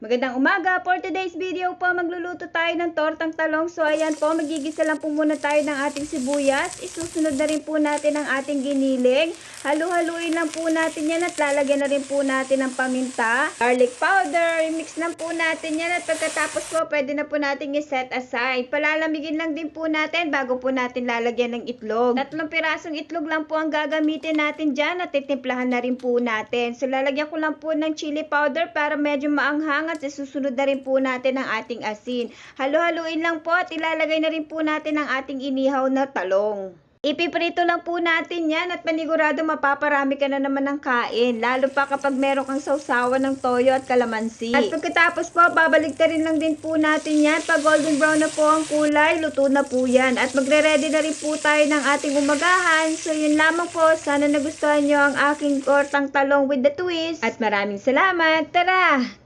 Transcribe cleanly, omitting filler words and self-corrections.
Magandang umaga! For today's video po, magluluto tayo ng tortang talong. So ayan po, magigisa lang po muna tayo ng ating sibuyas. Isusunod na rin po natin ang ating giniling. Halu-haluin lang po natin yan at lalagyan na rin po natin ng paminta, garlic powder. I-mix lang po natin yan at pagkatapos po, pwede na po natin i-set aside. Palalamigin lang din po natin bago po natin lalagyan ng itlog. 3 pirasong itlog lang po ang gagamitin natin dyan at titimplahan na rin po natin. So lalagyan ko lang po ng chili powder para medyo maanghang at susunod na rin po natin ang ating asin. Halo-haluin lang po at ilalagay na rin po natin ang ating inihaw na talong. Ipiprito lang po natin yan at panigurado mapaparami ka na naman ng kain. Lalo pa kapag meron kang sausawan ng toyo at kalamansi. At pagkatapos po, babaligtarin lang din po natin yan. Pag golden brown na po ang kulay, luto na po yan. At magre-ready na rin po tayo ng ating umagahan. So yun lamang po. Sana nagustuhan nyo ang aking tortang talong with the twist. At maraming salamat. Tara!